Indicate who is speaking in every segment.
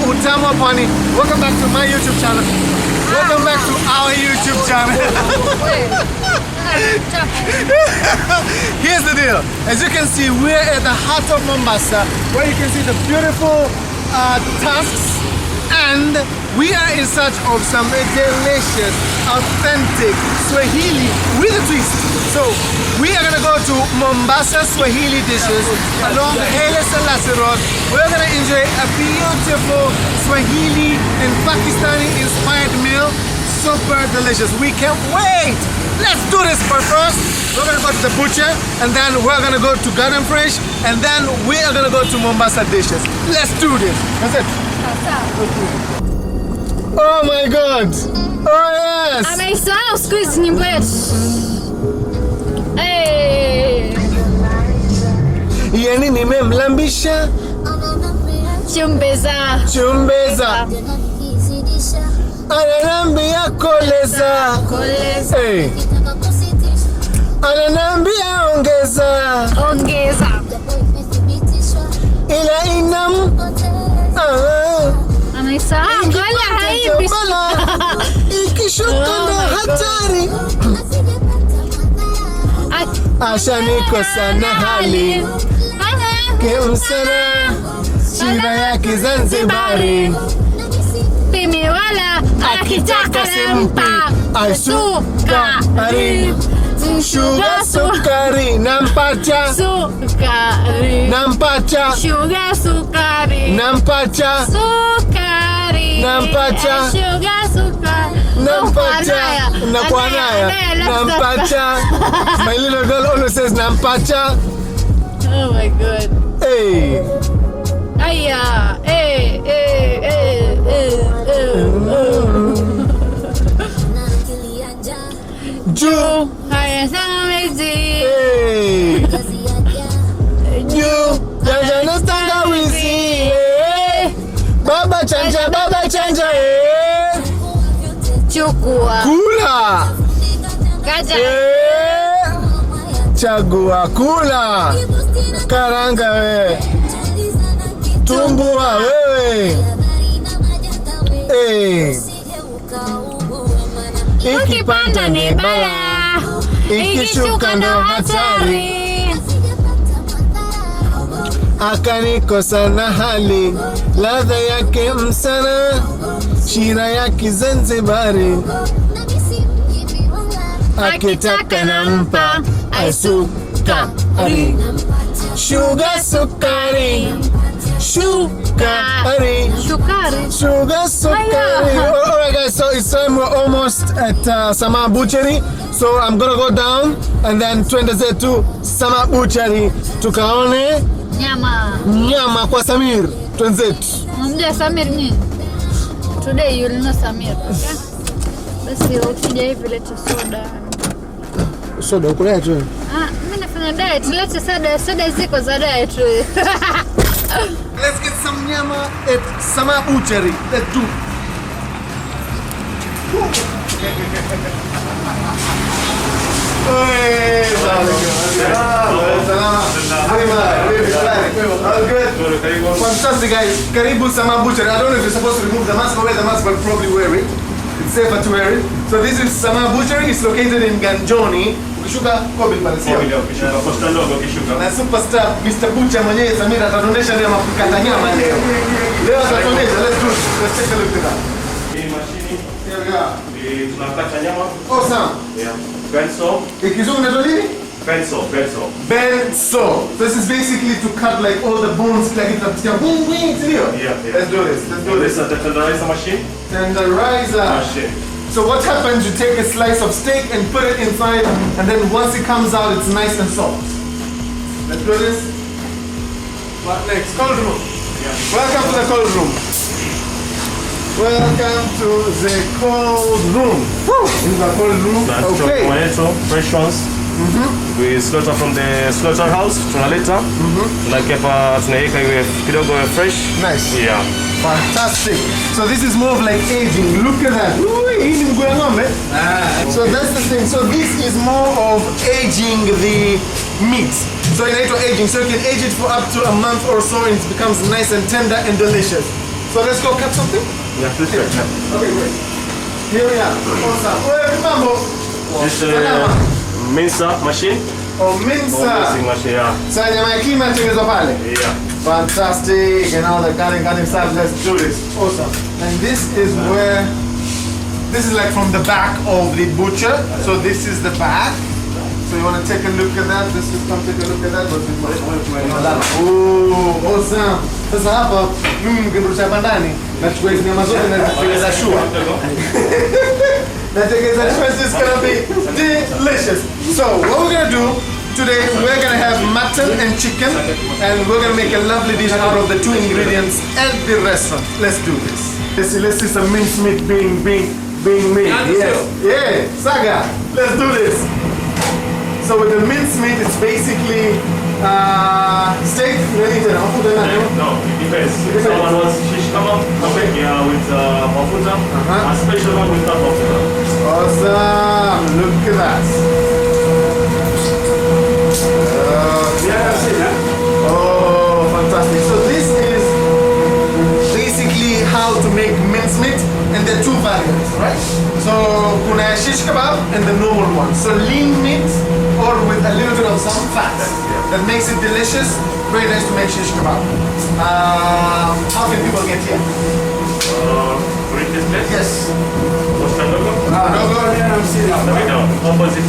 Speaker 1: Utamu Pwani. Welcome back to my YouTube channel. Welcome back to our YouTube channel. Here's the deal. As you can see, we're at the heart of Mombasa, where you can see the beautiful tusks, and we are in search of some delicious, authentic Swahili with a twist. So we are gonna go to Mombasa Swahili dishes along Haile Selassie Road. We're gonna enjoy a beautiful Swahili and Pakistani inspired meal. Super delicious. We can't wait. Let's do this. But first, we're gonna go to the butcher, and then we're gonna go to Garden Fresh, and then we are gonna go to Mombasa dishes. Let's do this. That's it. Oh my God. Oh yes.
Speaker 2: Amesahau siku hizi nyimbo yetu.
Speaker 1: Yani nimemlambisha chumbeza ananambia koleza hey. Ananambia ongeza ila inam
Speaker 2: amesahau wala haibi
Speaker 1: ikishuka ndo hatari ashaniko sana hali kimsana shida yake Zanzibari
Speaker 2: pimi wala akitaka nampa sukari
Speaker 1: sugar sukari nampacha
Speaker 2: sukari
Speaker 1: nampacha
Speaker 2: sugar sukari
Speaker 1: nampacha
Speaker 2: sukari
Speaker 1: nampacha
Speaker 2: sugar sukari
Speaker 1: nampacha nampacha. My little girl always says nampacha.
Speaker 2: Oh my God.
Speaker 1: Hey.
Speaker 2: Aya. Hey.
Speaker 1: Ju.
Speaker 2: Haya sana mezi.
Speaker 1: Hey. Ju. Janja na tangawizi. Hey. Baba chanja. Hey.
Speaker 2: Chukua.
Speaker 1: Kula.
Speaker 2: Kaja.
Speaker 1: Hey. Chagua kula. Karanga we. Tumbua wewe. Hey.
Speaker 2: Ukipanda ni bala, ikishuka ndo hatari.
Speaker 1: Akanikosa na hali, ladha yake msana, shira yake Zanzibari. Akitaka nampa sukari, sugar sukari, sugar sukari. Alright guys, so it's time, we're almost at Sama Butchery. So I'm gonna go down and then twende zetu Sama Butchery tukaone nyama kwa Samir. Twende zetu.
Speaker 2: Mjua Samir nini? Today you'll know Samir. Okay? Basi ukija hivi leta soda.
Speaker 1: Soda ukulea tu.
Speaker 2: Mimi nafanya diet, leta soda ziko za diet.
Speaker 1: Let's get some nyama at Sama Butchery. Let's do. Fantastic guys. Karibu Sama Butchery. I don't know if you're supposed to remove the mask or wear the mask, but probably wear it. It's safer to wear it. So this is Sama Butchery. It's located in Ganjoni. Ukishuka Kobil pale sio?
Speaker 3: Ukishuka posta ndogo ukishuka.
Speaker 1: Na superstar Mr. Butcher mwenyewe Samir atatuonesha leo mapikata nyama leo. Leo atatuonesha. Let's do it. Let's take a look at that.
Speaker 3: Hii mashini.
Speaker 1: Here we are.
Speaker 3: Tunakata nyama.
Speaker 1: Awesome.
Speaker 3: Yeah. Benso.
Speaker 1: Ikizungu ndio nini?
Speaker 3: Benso.
Speaker 1: So this is basically to cut like all the bones, like it's a boom,
Speaker 3: Yeah.
Speaker 1: Let's do this.
Speaker 3: This is the tenderizer machine.
Speaker 1: Tenderizer. So what happens, you take a slice of steak and put it inside, and then once it comes out, it's nice and soft. Let's do this. What next? Cold room.
Speaker 3: Yeah.
Speaker 1: Welcome to the cold room. Welcome to the cold room. This is the cold room.
Speaker 3: Okay. Fresh ones. We slaughter from the slaughterhouse, tunaleta. Tunakepa tunaweka iwe kidogo fresh.
Speaker 1: Nice.
Speaker 3: Yeah.
Speaker 1: Fantastic. So this is more of like aging. Look at that. So that's the thing. So this is more of aging the meat. So in aging, so you can age it for up to a month or so, and it becomes nice and tender and delicious. So So let's go cut something?
Speaker 3: Yeah, this way. Yeah.
Speaker 1: Okay, great. Here we are. Awesome. Oye, mambo.
Speaker 3: This mincer machine.
Speaker 1: Oh, mincer.
Speaker 3: Mincing machine, yeah.
Speaker 1: So nyama ya kima inatengenezwa pale.
Speaker 3: Yeah.
Speaker 1: Fantastic. And all the cutting stuff. Let's do this. Awesome. And this is where, this is like from the back of the butcher. So this is the back. So you want to take a look at that? This is, come take a look at that. Oh, awesome. Sasa hapa mimi mkirusha hapa ndani nachukua hizo nyama zote na kutengeneza shua. This is gonna be delicious. So what we're gonna do today, we're gonna have mutton and chicken, and we're gonna make a lovely dish out of the two ingredients at the restaurant. Let's do this. Let's see some mincemeat being made. Yes. Yeah, Saga. Let's do this. So with the mincemeat, it's basically steak.
Speaker 3: No, it depends. Someone wants shish kebab, yeah, with mafuta. A special one without mafuta.
Speaker 1: Awesome! Look at that. Oh, fantastic! So this is basically how to make mincemeat, and there are two variants, right? So kuna shish kebab and the normal one. So lean meat or with a little bit of some fat. That makes it delicious. Very nice to make shish kebab. How can people get here?
Speaker 3: Read this place?
Speaker 1: Yes.
Speaker 3: Dogo?
Speaker 1: Yeah, I'm seeing it.
Speaker 3: Opposite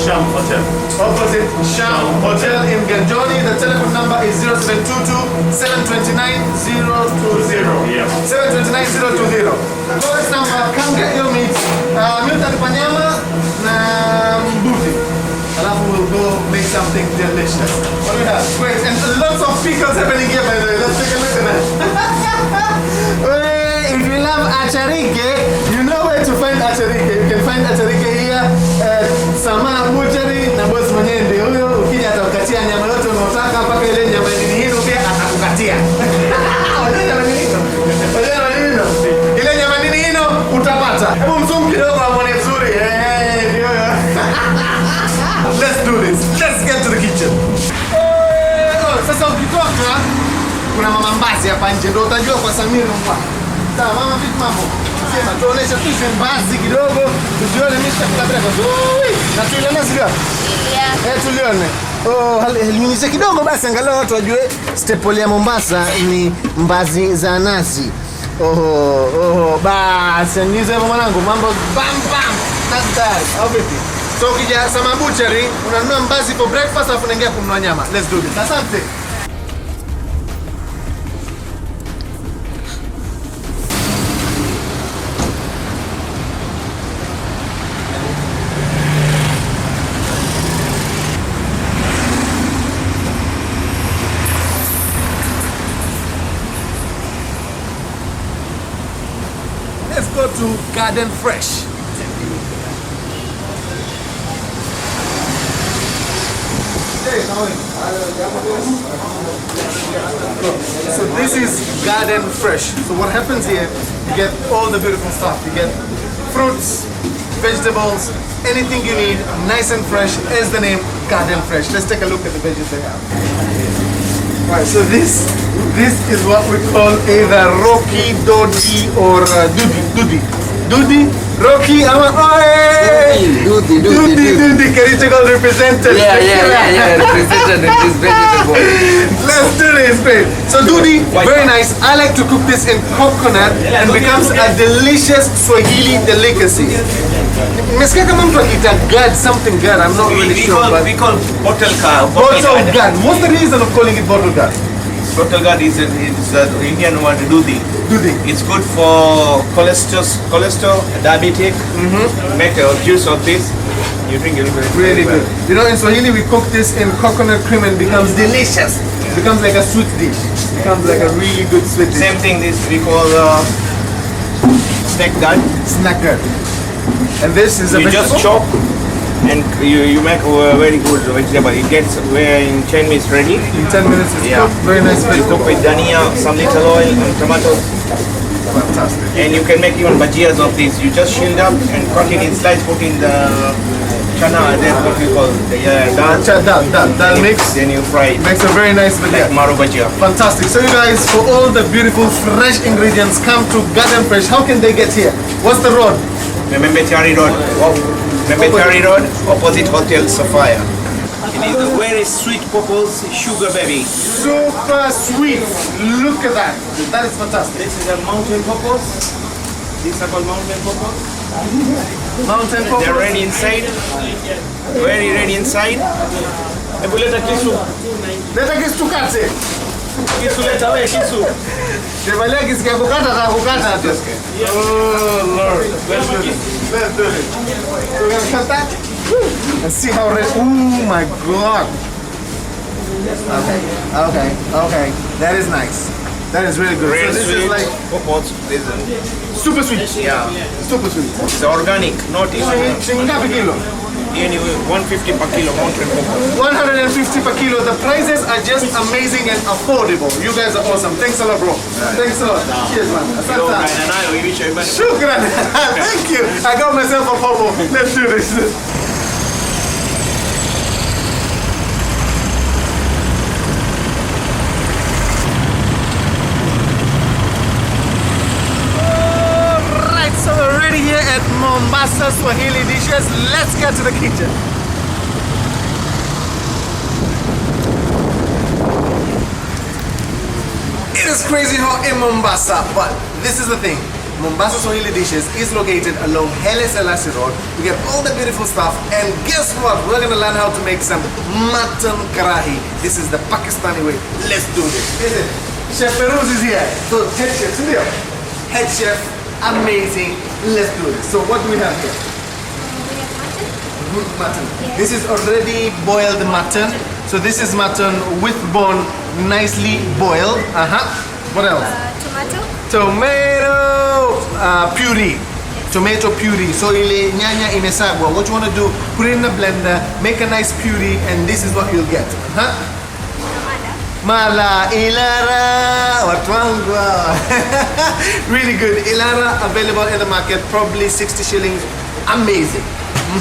Speaker 3: Sham Hotel.
Speaker 1: Opposite Sham Hotel in Ganjoni. The telephone number is 0722 729 020.
Speaker 3: Yeah.
Speaker 1: 729 020. Call this number, come get your meat. Meat at Panyama na mbuti. Alafu we'll go make something delicious. What do we have? Great, and lots of pickles happening here, by the way. Let's take a look at that. If you love acharike, you know where to find acharike. You can find acharike here at Sama Butchery na boss mwenyewe ndio huyo. Ukija atakukatia nyama yote unayotaka mpaka ile nyama nini pia atakukatia. Unajua nyama nini? Ile nyama nini utapata. Hebu mzoom kidogo amone vizuri. Ndio. Let's do this. Let's get to the kitchen. Sasa ukitoka kuna mama mbazi hapa nje ndio utajua kwa Samir mbwa. Sawa mama, vipi mambo? Sema tuoneshe tu hizo mbazi kidogo, tuzione mimi tutakula na tulione sio? Yeah. Tulione. Elimisha kidogo basi angalau watu wajue staple ya Mombasa ni mbazi za nazi. Basi nizo hivyo mwanangu, mambo bam bam. That's that. How vipi? So ukija Sama Butchery, unanunua mbazi for breakfast alafu unaingia kununua nyama. Let's do this. Asante. Let's go to Garden Fresh. So this is Garden Fresh. So what happens here, you get all the beautiful stuff. You get fruits, vegetables, anything you need, nice and fresh, as the name, Garden Fresh. Let's take a look at the veggies they have. Right, so this is what we call either Rocky, Dodi, or Dudi, Rocky, Dudi, Kerichakal represented.
Speaker 4: Yeah, represented in this vegetable.
Speaker 1: Let's do this, babe. So Dudi, very nice. I like to cook this in coconut and becomes a delicious Swahili delicacy. Mesikia kama mtu akita gad, something gad, I'm not really sure.
Speaker 4: We call bottle gad.
Speaker 1: Bottle gad. What's the reason of calling it bottle gad?
Speaker 4: Bottle gad is the Indian word dudi. It's good for cholesterol, diabetic. Make a juice of this. You drink it
Speaker 1: really good. You know, in Swahili we cook this in coconut cream and becomes delicious. It becomes like a sweet dish. It becomes like a really good sweet dish.
Speaker 4: Same thing. This we call snack gad.
Speaker 1: Snack gad. And this is a
Speaker 4: you
Speaker 1: vegetable?
Speaker 4: just chop and you make a very good vegetable. It gets where in 10 minutes ready.
Speaker 1: In 10 minutes it's cooked. Very nice
Speaker 4: You
Speaker 1: vegetable.
Speaker 4: cook with dhania, some little oil and tomatoes.
Speaker 1: Fantastic.
Speaker 4: And you can make even bhajias of this. You just shield up and cut it in slice, put in the chana, that's what we call the dal.
Speaker 1: Dal mix.
Speaker 4: Then you fry it.
Speaker 1: Makes a very nice video.
Speaker 4: Like maro bhajia.
Speaker 1: Fantastic. So you guys, for all the beautiful fresh ingredients, come to Garden Fresh. How can they get here? What's the road?
Speaker 4: Membetari Road. Membetari Road, opposite Hotel Sapphire. It is a very sweet purples sugar baby.
Speaker 1: Super sweet. Look at that. That is fantastic.
Speaker 4: This is a mountain purples. These are called mountain purples.
Speaker 1: Mountain
Speaker 4: They're
Speaker 1: purple.
Speaker 4: ready inside. Very ready inside. Ebuleta kisu.
Speaker 1: Leta kisu tukate.
Speaker 4: Kisu leta we kisu.
Speaker 1: Devalia kisikia kukata na kukata tu. Oh Lord.
Speaker 4: Let's do it.
Speaker 1: Let's do it. So we're gonna cut that. And see how red. Oh my God. Okay. That is nice. That is really good.
Speaker 4: Very
Speaker 1: So this
Speaker 4: sweet.
Speaker 1: is like
Speaker 4: Purples. This is
Speaker 1: super sweet.
Speaker 4: yeah.
Speaker 1: Super sweet.
Speaker 4: It's organic, not even
Speaker 1: Shingapi kilo?
Speaker 4: anyway. 150 per kilo mountain purples.
Speaker 1: 150 per kilo. The prices are just amazing and affordable. You guys are awesome. Thanks a lot, bro. Thanks a lot. Cheers, man.
Speaker 4: Kidogo
Speaker 1: Asante.
Speaker 4: kaenda nayo hivi shaibani.
Speaker 1: Shukran. Thank you. I got myself a popo. Let's do this. Alright, so we're already here at Mombasa Swahili Dishes. Let's get to the kitchen. It is crazy how in Mombasa, but this is the thing. Mombasa Swahili Dishes is located along Haile Selassie Road. We get all the beautiful stuff, and guess what? We're gonna learn how to make some mutton karahi. This is the Pakistani way. Let's do this. Is it? Chef Feroz is here. So head chef, Sunil. Head chef, amazing. Let's do this. So what do we have here?
Speaker 2: We have mutton.
Speaker 1: Mutton. This is already boiled mutton. So this is mutton with bone, nicely boiled. What else?
Speaker 2: Tomato.
Speaker 1: Tomato puree. Tomato puree. So ile nyanya imesagwa. What you want to do? Put it in a blender, make a nice puree, and this is what you'll get. Mala ilara watwangwa. Really good. Ilara available in the market, probably 60 shillings. Amazing.
Speaker 2: We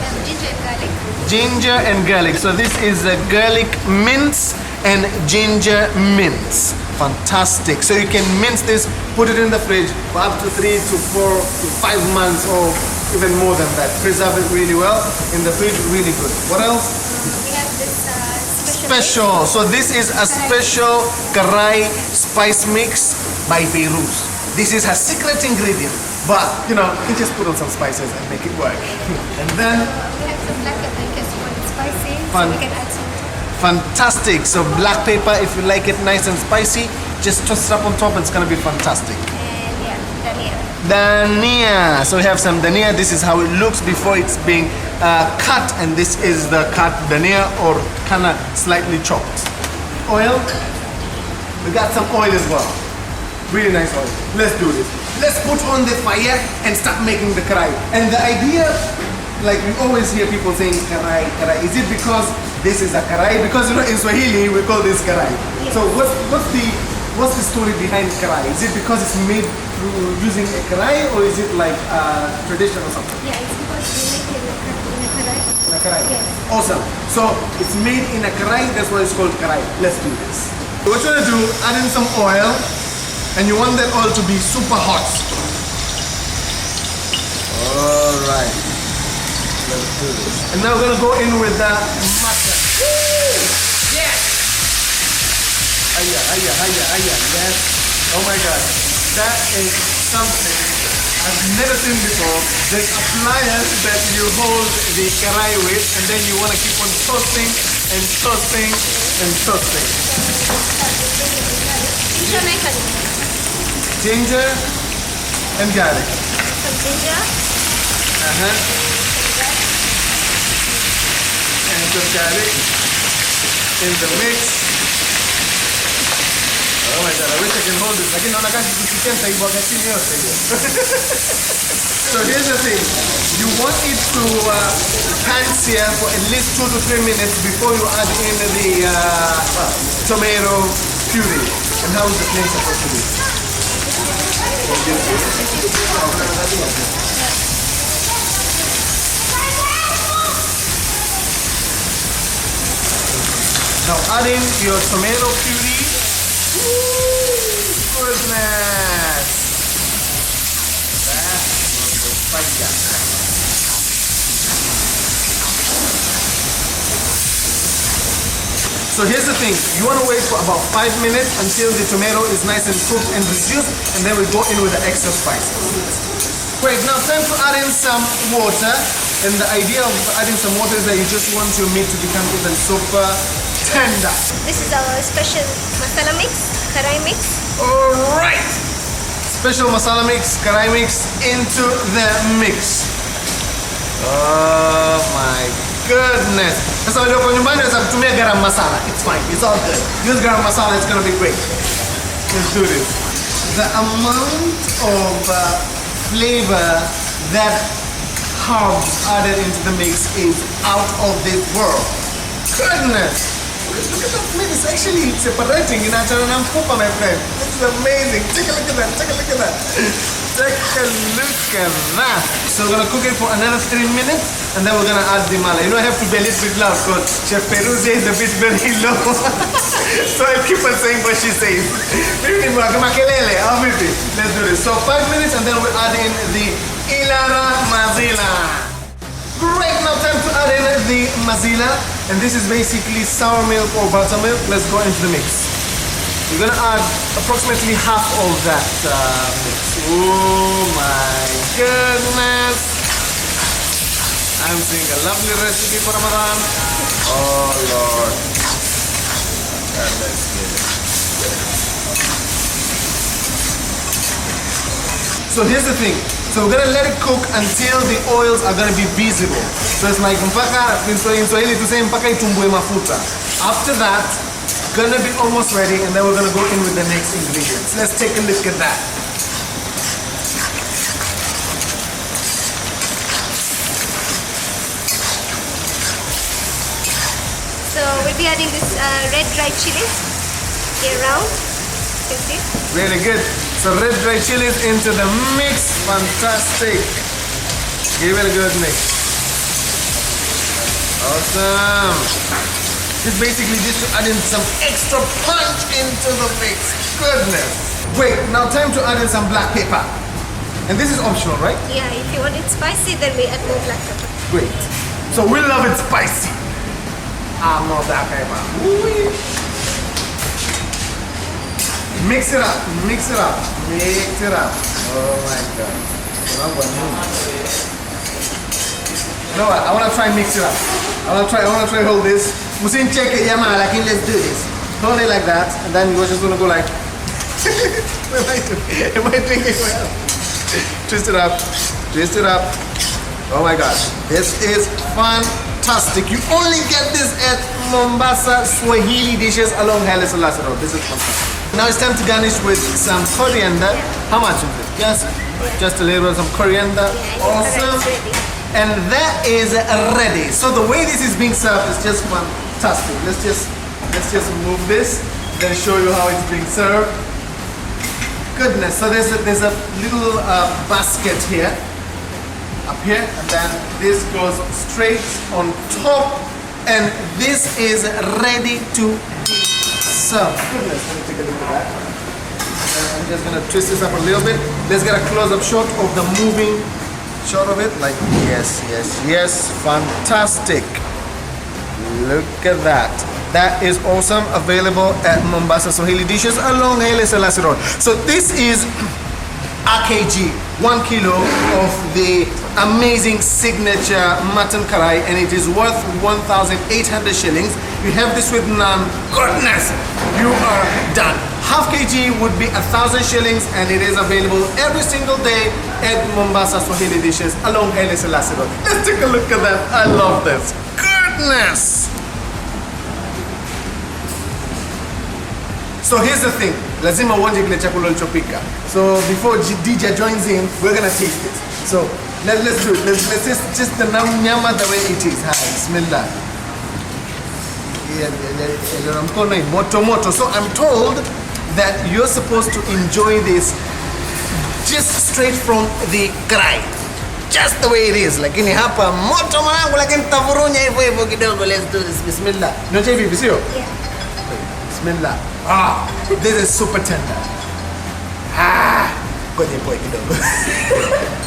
Speaker 2: have ginger and garlic.
Speaker 1: Ginger and garlic. So this is a garlic mince and ginger mince. Fantastic. So you can mince this, put it in the fridge for up to 3 to 4 to 5 months or even more than that. Preserve it really well in the fridge, really good. What else?
Speaker 2: We have this
Speaker 1: Special. So this is a special karai spice mix by Feroz. This is her secret ingredient. But, you know, you can just put on some spices and make it work. And then
Speaker 2: We have some black pepper in case you want it spicy.
Speaker 1: Fun.
Speaker 2: So we can add some.
Speaker 1: fantastic. So black pepper, if you like it nice and spicy, just toss it up on top and it's gonna be fantastic.
Speaker 2: And yeah, dhania.
Speaker 1: Dania. So we have some dania. This is how it looks before it's being cut, and this is the cut dania or kind of slightly chopped. Oil. We got some oil as well. Really nice oil. Let's do this. Let's put on the fire and start making the karai. And the idea, like we always hear people saying karai, karai. Is it because this is a karai? Because you know in Swahili we call this karai.
Speaker 2: Yes.
Speaker 1: So what's the story behind karai? Is it because it's made through using a karai, or is it like tradition or something?
Speaker 2: Yeah, it's because we make it in a karai.
Speaker 1: In a karai.
Speaker 2: Yes.
Speaker 1: Awesome. So it's made in a karai. That's why it's called karai. Let's do this. So what you're gonna do? Add in some oil, and you want that oil to be super hot. All right. Let's do this. And now we're gonna go in with the mutton. Yes. Hiya. Yes. Oh my God. That is something I've never seen before. There's a pliers that you hold the karai with, and then you want to keep on toasting and toasting and toasting. Ginger and garlic.
Speaker 2: Some ginger.
Speaker 1: And some garlic in the mix. Oh my God, I wish I can hold this. Lakini naona kazi kusikenta ibwaga chini yote hiyo. So here's the thing. You want it to pan sear for at least 2 to 3 minutes before you add in the tomato puree. And how is the flame supposed to be? Now add in your tomato puree. Ooh, goodness. That's fire. So here's the thing, you want to wait for about 5 minutes until the tomato is nice and cooked and reduced, and then we go in with the extra spices. Great, now time to add in some water. And the idea of adding some water is that you just want your meat to become even super tender.
Speaker 5: This is our special masala mix, karai mix.
Speaker 1: Alright! Special masala mix, karai mix into the mix. Oh my goodness. Sasa wale kwa nyumbani unaweza kutumia garam masala. It's fine, it's all good. Use garam masala, it's gonna be great. Let's do this. The amount of flavor that herbs added into the mix is out of this world. Goodness. Look at that meat, it's actually separating in Achana Mpupa, my friend. This is amazing. Take a look at that, take a look at that. Take a look at that. So we're gonna cook it for another 3 minutes and then we're gonna add the mala. You know I have to be a little bit loud because Chef Peruzia is a bit very low. So I keep on saying what she says. Let's do this. So 5 minutes and then we'll add in the Ilara Mazila. Great, now time to add in the mazila, and this is basically sour milk or buttermilk. Let's go into the mix. We're gonna add approximately half of that mix. Oh my goodness! I'm seeing a lovely recipe for Ramadan. Oh Lord. And let's get it. So here's the thing. So we're gonna let it cook until the oils are gonna be visible. So it's like mpaka in Swahili to say mpaka itumbue mafuta. After that, gonna be almost ready, and then we're gonna go in with the next ingredients. Let's take a look at that.
Speaker 5: So we'll be adding this red dried chilies here round. You can see.
Speaker 1: Really good. So red dried chilies into the mix. Fantastic. Give it a good mix. Awesome. This basically just to add in some extra punch into the mix. Goodness. Wait, now time to add in some black pepper. And this is optional, right?
Speaker 5: Yeah, if you want it spicy, then we add more black pepper.
Speaker 1: Great. So we love it spicy. More black pepper. Ooh. Mix it up, mix it up, mix it up. Oh my God. No, I want to try mix it up. I want to try hold this. Musin check it, yama, like let's do this. Hold it like that, and then you're just gonna go like. Am I doing it well? Twist it up, twist it up. Oh my God, this is fantastic. You only get this at Mombasa Swahili dishes along Haile Selassie Road. This is fantastic. Now it's time to garnish with some coriander. How much of it? Yes, just a little bit of some coriander. Awesome. And that is ready. So the way this is being served is just fantastic. Let's just move this, then show you how it's being served. Goodness. So there's a little basket here, up here, and then this goes straight on top, and this is ready to serve. Goodness, let me take a look at that. I'm just gonna twist this up a little bit. Let's get a close-up shot of the moving shot of it. Like, yes, yes, yes, fantastic. Look at that. That is awesome. Available at Mombasa Swahili Dishes along Haile Selassie Road. So this is a kg, 1 kilo of the amazing signature mutton karai, and it is worth 1,800 shillings. You have this with naan. Goodness, you are done. Half kg would be 1,000 shillings, and it is available every single day at Mombasa Swahili Dishes along Haile Selassie Road. Let's take a look at that. I love this. Goodness. So here's the thing. Lazima uonje kile chakula ulichopika. So before Dija joins in, we're gonna taste it. So let's do it. Let's just the nyama the way it is. Hi, bismillah. Moto. So I'm told that you're supposed to enjoy this just straight from the karai. just the way it is. Lakini hapa moto mwanangu, lakini tutavurunya hivyo hivyo kidogo. Let's do this. Bismillah. Nyocha hivi sio?
Speaker 5: Yeah.
Speaker 1: Bismillah. This is super tender. Ngoja poe kidogo.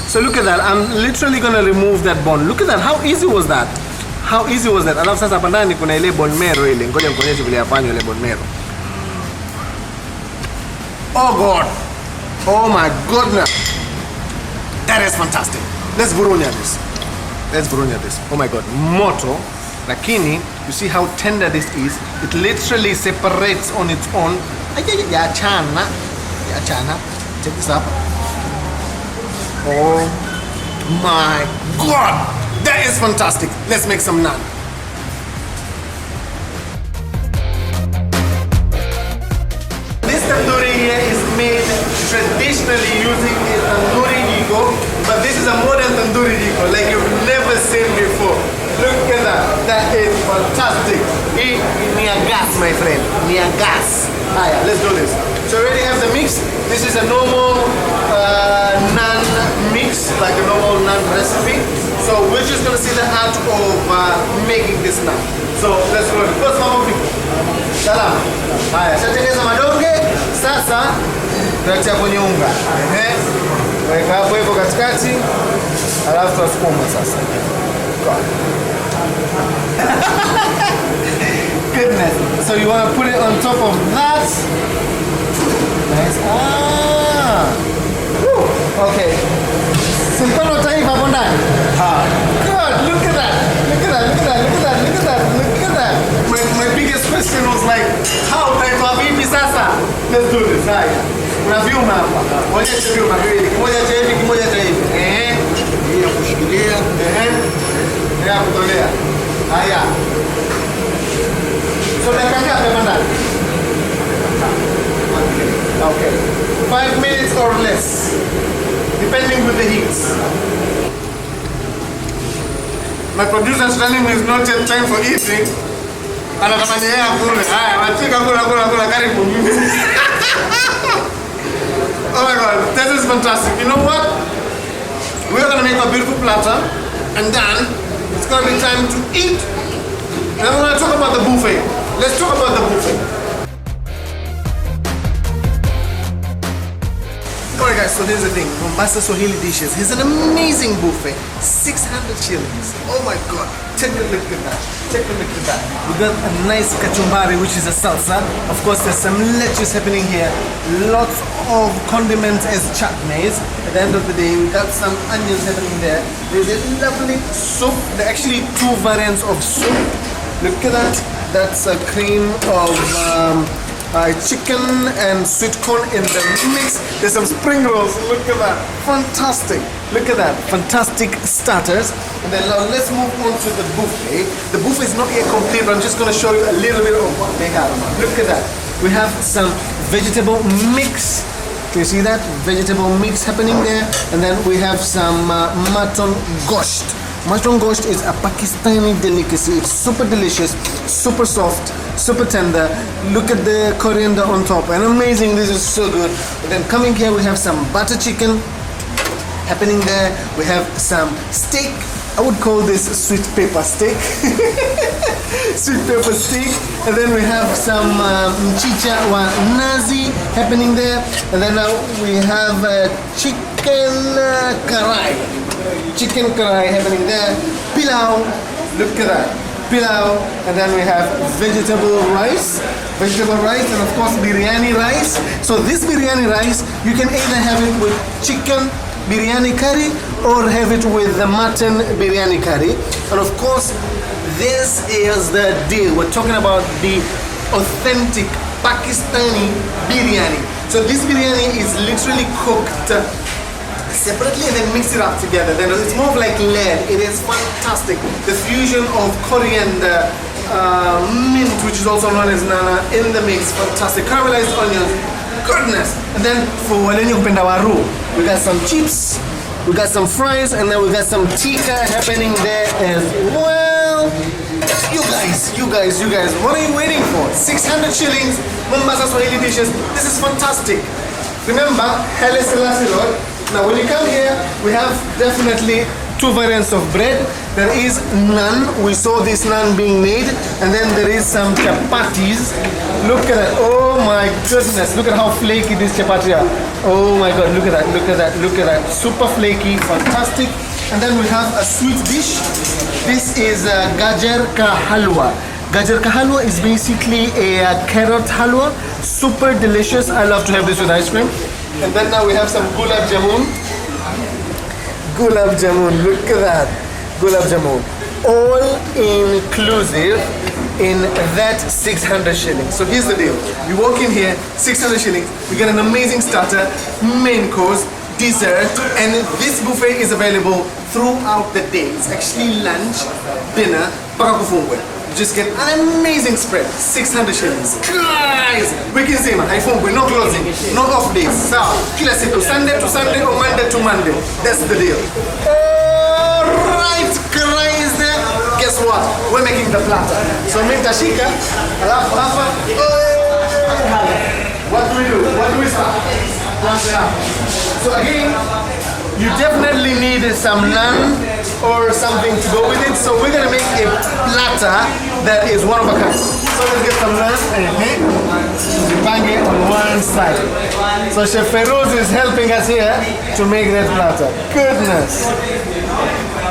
Speaker 1: So look at that. I'm literally gonna remove that bone. Look at that. How easy was that? How easy was that? Alafu sasa hapa ndani kuna ile bone marrow ile. Ngoja nikuonyeshe vile yafanywa ile bone marrow. Oh God. Oh my goodness. That is fantastic. Let's vurunya this. Let's vurunya this. Oh my God. Moto. Lakini, you see how tender this is? It literally separates on its own. Yachana. Check this up. Oh my God. That is fantastic. Let's make some naan. This tandoori here is made traditionally using a tandoori jiko, but this is a modern tandoori jiko like you've never seen before. Look at that. That is fantastic. Near gas, my friend. Near gas. Let's do this. So we already have the mix. This is a normal naan mix, like a normal naan recipe. So we're just gonna see the art of making this naan. So let's go. First one, salam. Shatengeneza madonge. Sasa tunatia kwenye unga. Weka hapo hivyo katikati. Alafu tunasukuma sasa. Goodness. So you want to put it on top of that. Nice. Woo. Okay. Simple taifa hapo ndani. Good. Look at that. Look at that. Look at that. Look at that. Look at that. Look at that. My biggest question was like, how taifa vipi sasa? Let's do this. Haya. Kuna vyuma hapa. Moja cha vyuma hivi. Kimoja cha hivi, kimoja cha hivi. Hii ya kushikilia. Ya kutolea. Haya. So dakika ngapi hapa ndani? Okay. 5 minutes or less, depending with the heat. My producer is telling me it's not yet time for eating. Anatamani yeye akule. Haya, wachika kula karibu. Oh my God, this is fantastic. You know what? We're gonna make a beautiful platter, and then it's gonna be time to eat. And I'm gonna talk about the buffet. Let's talk about the buffet. Alright guys, so here's the thing. Mombasa Swahili Dishes. Here's an amazing buffet. 600 shillings. Oh my God. Take a look at that. Take a look at that. We got a nice kachumbari, which is a salsa. Of course, there's some lettuce happening here. Lots of condiments as chutneys. At the end of the day, we got some onions happening there. There's a lovely soup. There are actually 2 variants of soup. Look at that. That's a cream of chicken and sweet corn in the mix. There's some spring rolls. Look at that. Fantastic. Look at that. Fantastic starters. And then now let's move on to the buffet. The buffet is not yet complete, but I'm just going to show you a little bit of what they have. Look at that. We have some vegetable mix. Can you see that? Vegetable mix happening there. And then we have some mutton gosht. Mutton gosht is a Pakistani delicacy. It's super delicious, super soft, super tender. Look at the coriander on top, and amazing. This is so good. And then coming here, we have some butter chicken happening there. We have some steak. I would call this sweet pepper steak. Sweet pepper steak. And then we have some mchicha wa nazi happening there. And then now we have chicken karai. Chicken karai happening there. Pilau. Look at that. Pilau. And then we have vegetable rice. Vegetable rice, and of course biryani rice. So this biryani rice, you can either have it with chicken biryani curry or have it with the mutton biryani curry. And of course, this is the deal. We're talking about the authentic Pakistani biryani. So this biryani is literally cooked separately and then mix it up together. Then it's more of like layered. It is fantastic. The fusion of coriander, mint, which is also known as nana, in the mix. Fantastic. Caramelized onions. Goodness. And then for walenye kupenda waru, we got some chips, we got some fries, and then we got some tikka happening there as well. You guys, what are you waiting for? 600 shillings, Mombasa Swahili Dishes. This is fantastic. Remember, Haile Selassie Lord, Now when you come here, we have definitely two variants of bread. There is naan. We saw this naan being made, and then there is some chapatis. Look at that! Oh my goodness! Look at how flaky this chapati are. Oh my God! Look at that! Look at that! Look at that! Super flaky, fantastic. And then we have a sweet dish. This is gajar ka halwa. Gajar ka halwa is basically a carrot halwa. Super delicious. I love to have this with ice cream. And then now we have some gulab jamun. Gulab jamun, look at that. Gulab jamun. All inclusive in that 600 shillings. So here's the deal. You walk in here, 600 shillings. You get an amazing starter, main course, dessert, and this buffet is available throughout the day. It's actually lunch, dinner, pakakufungwe. You just get an amazing spread, 600 shillings. Guys, we can see, man, we're not closing, no off days. So, kila siku, Sunday to Sunday or Monday to Monday. That's the deal. Alright, guys, guess what? We're making the platter. So, mintashika, alafu hapa. What do we do? What do we start? So again, you definitely need some naan or something to go with it. So we're gonna make a platter that is one of a kind. So let's get some naan and bang it on one side. So Chef Feroz is helping us here to make that platter. Goodness.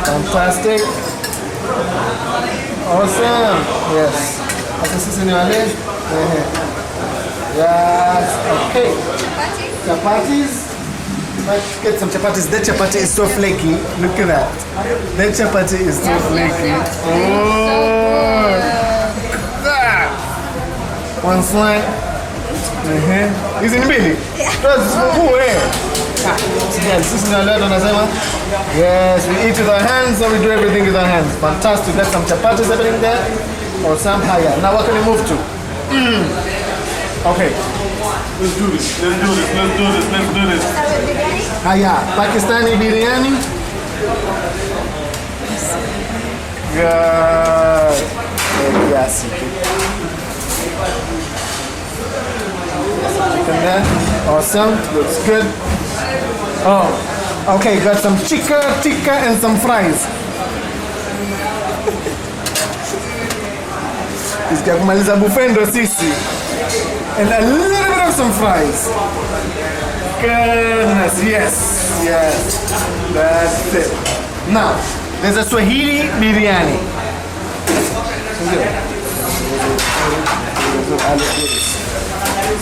Speaker 1: Fantastic. Awesome. Yes. Yes. Okay. Chapatis. Let's get some chapatis. That chapati is so flaky. Look at that. That chapati is so flaky. Oh. One slice. Hizi ni mbili? Yes, we eat with our hands, so we do everything with our hands. Fantastic. That's some chapatis happening there. Or some haya. Now what can we move to? Okay. Let's do this. Let's do this. Let's do this. Let's do this. Haya, Pakistani biryani. Good. Yes. Chicken there. Awesome. Looks good. Oh, okay. Got some tikka, and some fries. Isikia kumaliza buffet ndo sisi. And a little bit of some fries. Goodness, yes. That's it. Now, there's a Swahili biryani.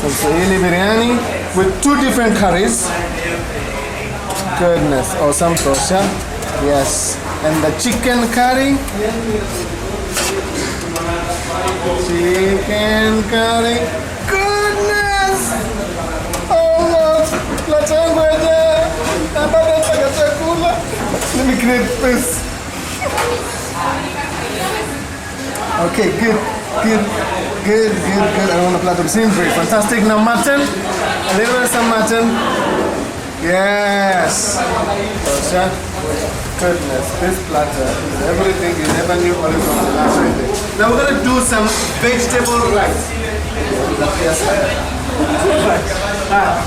Speaker 1: Some Swahili biryani with two different curries. Goodness, or some tosha. Yes. And the chicken curry. Chicken curry. Goodness! Oh Lord! Let me create this. Okay, good. I want a platter of simple. Fantastic. Now mutton. A little bit of some mutton. Yes. Goodness, this platter is everything you never knew all from the last right. Now we're gonna do some vegetable rice.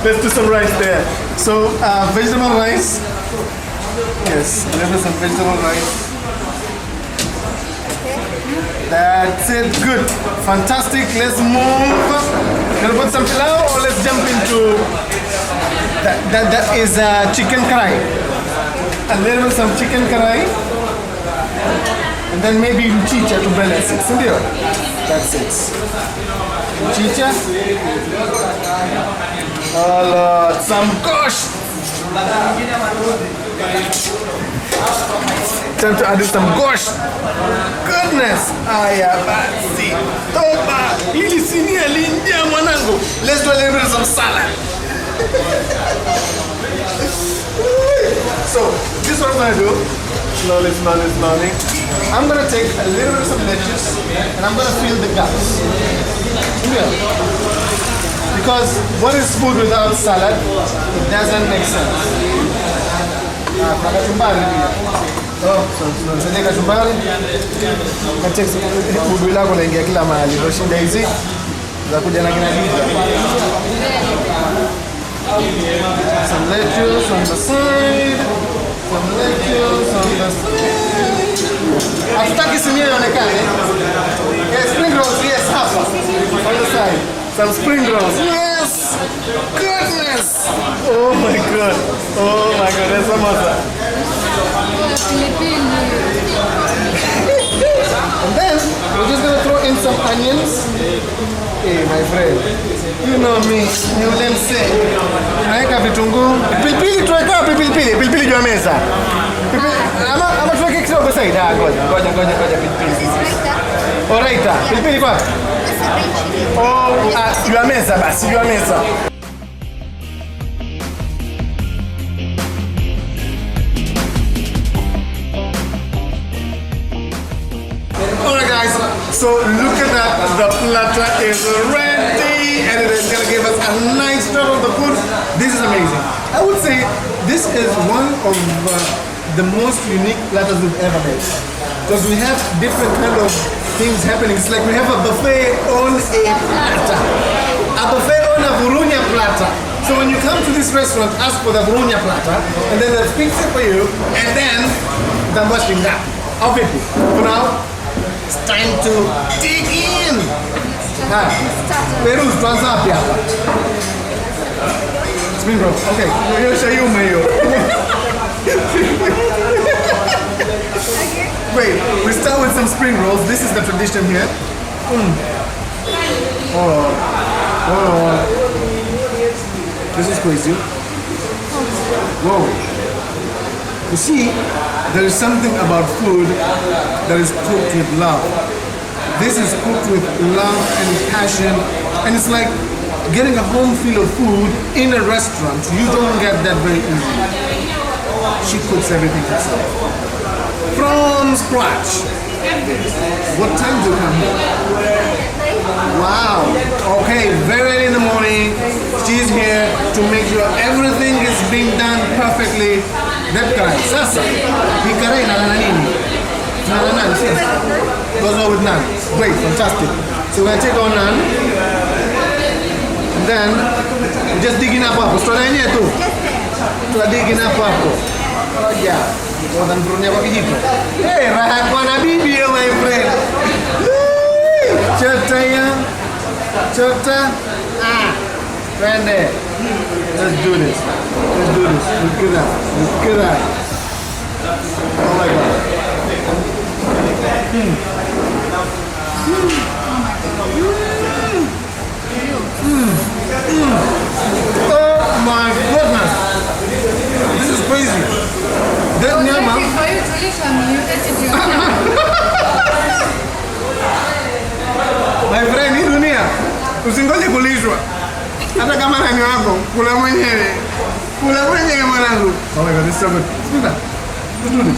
Speaker 1: Let's do some rice there. So vegetable rice. Yes, let's some vegetable rice. That's it. Good. Fantastic. Let's move. Gonna put some pilau or let's jump into that is chicken karai. A little bit some chicken karai. And then maybe mchicha to balance it. Sindio? That's it. Mchicha. Oh Lord, some gosh. Time to add some gosh. Goodness. Aya basi. Toba. Hili sinia lindia mwanangu. Let's do a little bit of some salad. So, this is what I'm going to do. Slowly. I'm going to take a little bit of some lettuce and I'm going to fill the gaps. Yeah. Because what is food without salad? It doesn't make sense. Tunaweka kachumbari. Food lako laingia kila mahali. Ndio shida hizi za kuja na kina Dija. Some lettuce on the side. Some spring rolls. Yes! Goodness! Oh my god. Oh my god, there's samosa. And then we're just gonna throw in some onions. Hey my friend, you know me, you them say. Naweka vitunguu. Pilipili tuweka pilipili juu ya meza. Ama tuweke kidogo zaidi. Ngoja pilipili.
Speaker 5: This is raita.
Speaker 1: Oh, raita. Pilipili kwa?
Speaker 5: That's a red chili.
Speaker 1: Oh, juu ya meza basi, juu ya meza. Alright guys, so look at that, the platter is ready and it is gonna give us a nice drop of the food. This is amazing. I would say this is one of the most unique platters we've ever made. Because we have different kind of things happening. It's like we have a buffet on a platter. A buffet on a Vurunya platter. So when you come to this restaurant, ask for the Vurunya platter and then they'll fix it for you and then the washing that. Obviously, for now, it's time to dig in. Peru's tuanza hapa. Spring roll. Okay, we'll show you mayo. Wait, we start with some spring rolls. This is the tradition here. Oh. This is crazy. Whoa. You see, there is something about food that is cooked with love. This is cooked with love and passion, and it's like getting a home feel of food in a restaurant. You don't get that very easily. She cooks everything herself. From scratch. What time do you come here? Wow. Okay, very early in the morning. She's here to make sure everything is being done perfectly. That karai. Sasa. Hii karai inalala nini? Inalala nani? Sis? Goes well with naan. Great, fantastic. So we're gonna take our naan. And then we just dig in hapo hapo. Sitola yenyewe tu. Tuna dig in hapo hapo. Oja. Watanturunia kwa kijiko. Hey, raha kwa na bibi yo my friend. Chota ya. Chota. Twende. Let's do this. Let's do this. Look at that. Look at that. Oh my god. Oh my goodness. This is crazy. That nyama. My friend, hii dunia usingoje kulishwa. Hata kama nani wako, kula mwenyewe. Kula mwenyewe mwanangu. Oh my god, this is so good. Let's do this.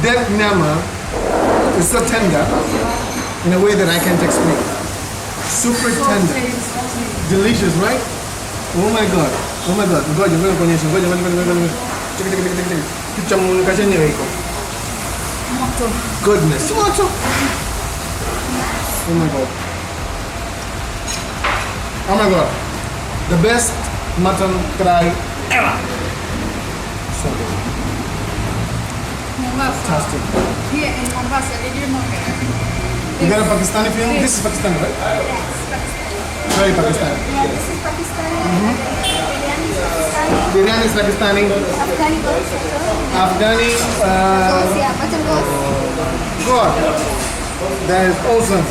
Speaker 1: That nyama is so tender in a way that I can't explain. Super tender. Delicious, right? Oh my god. Oh my god. Ngoja kuonyesha. Ngoja. Cheki. Kitu cha chenyewe iko. Goodness. Moto. Oh my god. Oh my god. The best mutton fry ever. So good. Fantastic.
Speaker 2: Here in Mombasa, did you know that?
Speaker 1: You got a Pakistani film? This is Pakistani, right?
Speaker 5: Yes, Pakistani.
Speaker 1: Very Pakistani.
Speaker 5: Yeah, this is Pakistani. Biryani is Pakistani.
Speaker 1: Biryani is Pakistani.
Speaker 5: Afghani goes.
Speaker 1: Afghani.
Speaker 5: Goes, yeah, mutton goes.
Speaker 1: God. That is awesome.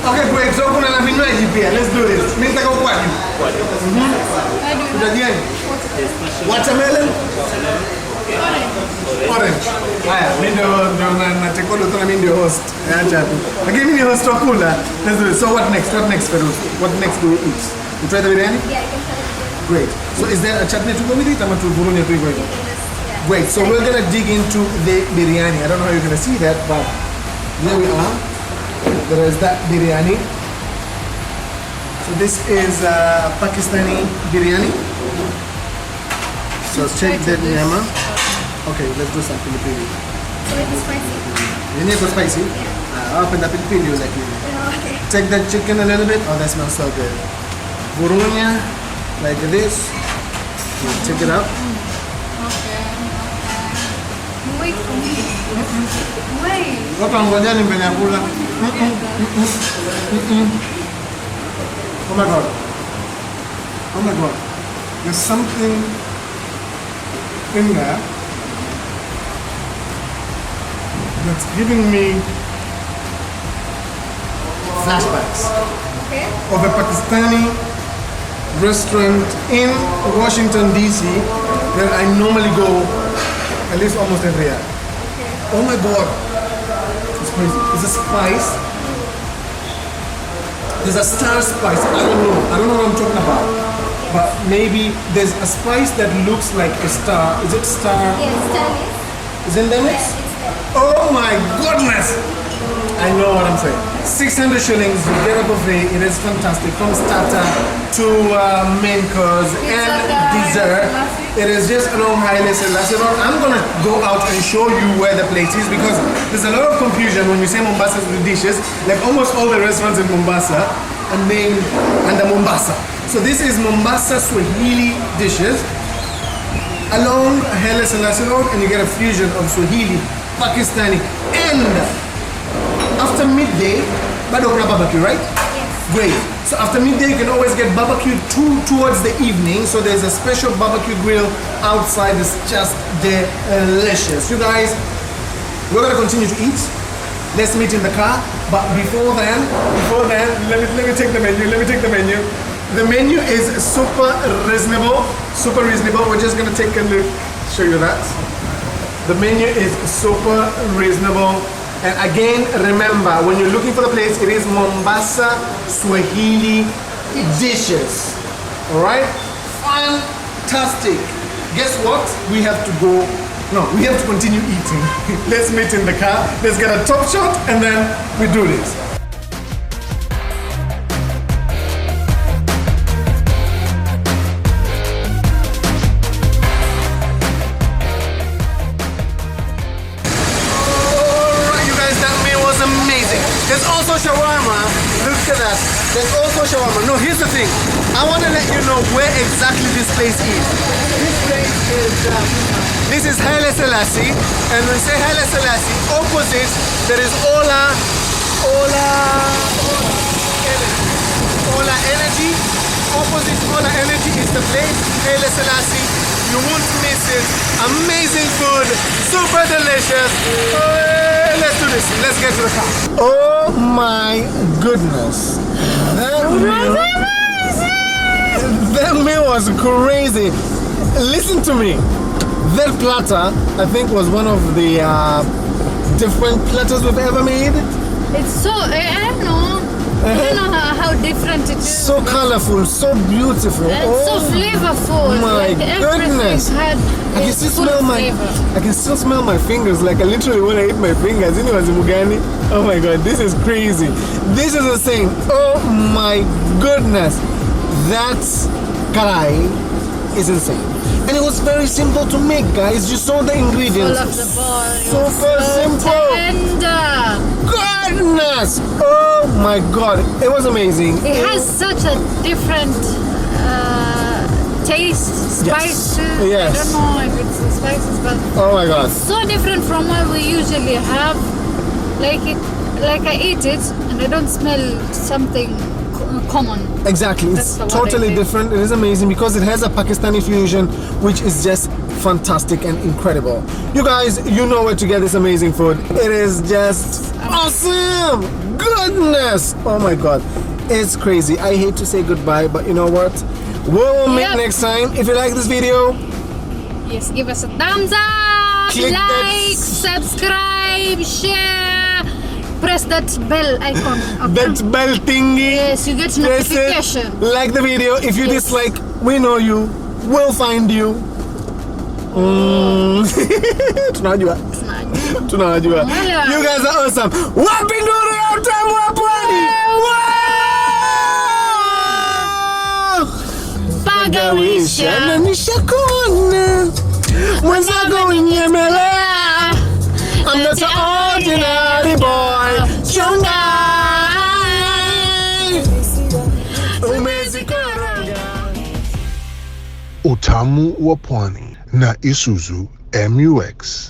Speaker 1: Okay, great. So kuna na vinywaji pia. Let's do this. Mimi nataka ukwaju. Tutajieni. Watermelon. Orange. Haya, mimi ndio na tekolo tu na mimi ndio host. Acha tu. Lakini mimi ni host wa kula. Let's do it. So what next? What next, Feroz? What next do we eat? You try the biryani?
Speaker 5: Yeah, you can try it.
Speaker 1: Great. So is there a chutney to go with it? Ama tu vurunya tu hivyo hivyo? Great. So we're gonna dig into the biryani. I don't know how you're gonna see that, but there we are. There is that biryani. So this is Pakistani biryani. So check that nyama. Okay, let's do some pilipili.
Speaker 5: So it is spicy.
Speaker 1: You need go spicy? Open the pilipili like you.
Speaker 5: Okay.
Speaker 1: Take that chicken a little bit. Oh, that smells so good. Burunya, like this. You take it out.
Speaker 2: Okay.
Speaker 5: Muy
Speaker 2: wait for me. Wait.
Speaker 1: Watu wangojani mbele ya kula. Oh my god. Oh my god. There's something in there that's giving me flashbacks
Speaker 5: Okay.
Speaker 1: of a Pakistani restaurant in Washington DC where I normally go at least almost every year. Oh my god. It's crazy. It's a spice. There's a star spice. I don't know what I'm talking about. But maybe there's a spice that looks like a star. Is it star?
Speaker 5: Yes, Chinese.
Speaker 1: Is it in
Speaker 5: Yes, it's there.
Speaker 1: Oh my goodness! I know what I'm saying. 600 shillings, you get a buffet. It is fantastic. From starter to main course and dessert. It is just along Haile Selassie Road. I'm gonna go out and show you where the place is because there's a lot of confusion when we say Mombasa with dishes. Like almost all the restaurants in Mombasa are named under Mombasa. So this is Mombasa Swahili dishes along Haile Selassie Road, and you get a fusion of Swahili, Pakistani, and after midday, bado kuna barbecue, right?
Speaker 5: Yes.
Speaker 1: Great. So after midday, you can always get barbecue towards the evening. So there's a special barbecue grill outside. It's just delicious. You guys, we're gonna continue to eat. Let's meet in the car. But before then, let me take the menu. The menu is super reasonable. We're just gonna take a look, show you that. The menu is super reasonable. And again, remember, when you're looking for the place, it is Mombasa Swahili dishes. All right? Fantastic. Guess what? We have to go. No, we have to continue eating. Let's meet in the car. Let's get a top shot, and then we do this. There's also shawarma. Look at that. There's also shawarma. No, here's the thing. I want to let you know where exactly this place is. This is Haile Selassie, and when we say Haile Selassie, opposite there is Ola Energy. Opposite Ola Energy is the place, Haile Selassie. You won't miss it. Amazing food, super delicious. Let's do this. Let's get to the car. Oh my goodness. That meal was crazy. Listen to me. That platter, I think, was one of the different platters we've ever made.
Speaker 2: It's so, I don't know. I don't know how different it is.
Speaker 1: So colorful, so beautiful.
Speaker 2: And so flavorful.
Speaker 1: My goodness. I can still smell my fingers. Like I literally want to eat my fingers. Oh my god, this is crazy. This is insane. Oh my goodness. That karai is insane. And it was very simple to make, guys. You saw the ingredients.
Speaker 2: All of the ball.
Speaker 1: Super simple.
Speaker 2: Tender.
Speaker 1: Goodness. Oh my god. It was amazing.
Speaker 2: It has such a different taste, spices.
Speaker 1: Yes.
Speaker 2: I don't know if it's the spices, but
Speaker 1: Oh my god.
Speaker 2: so different from what we usually have. Like I eat it and I don't smell something common.
Speaker 1: Exactly, it's
Speaker 2: That's the
Speaker 1: totally
Speaker 2: word I
Speaker 1: different. It is amazing because it has a Pakistani fusion, which is just fantastic and incredible. You guys, you know where to get this amazing food. It is just awesome. Goodness. Oh my god, it's crazy. I hate to say goodbye, but you know what? We'll meet next time. If you like this video,
Speaker 2: yes, give us a thumbs up,
Speaker 1: Click that
Speaker 2: like, subscribe, share, press that bell icon.
Speaker 1: that bell thingy.
Speaker 2: Yes, you get
Speaker 1: Press
Speaker 2: notification.
Speaker 1: it. Like the video. If you dislike, we know you. We'll find you. Tunajua. Tunajua. You guys are awesome. Wapinduri ya Utamu wa Pwani. Pagawisha na nishakuona mwenzako unyemelea. I'm not an ordinary boy. Chunga. Umezikoroga.
Speaker 6: Utamu wa Pwani na Isuzu MUX.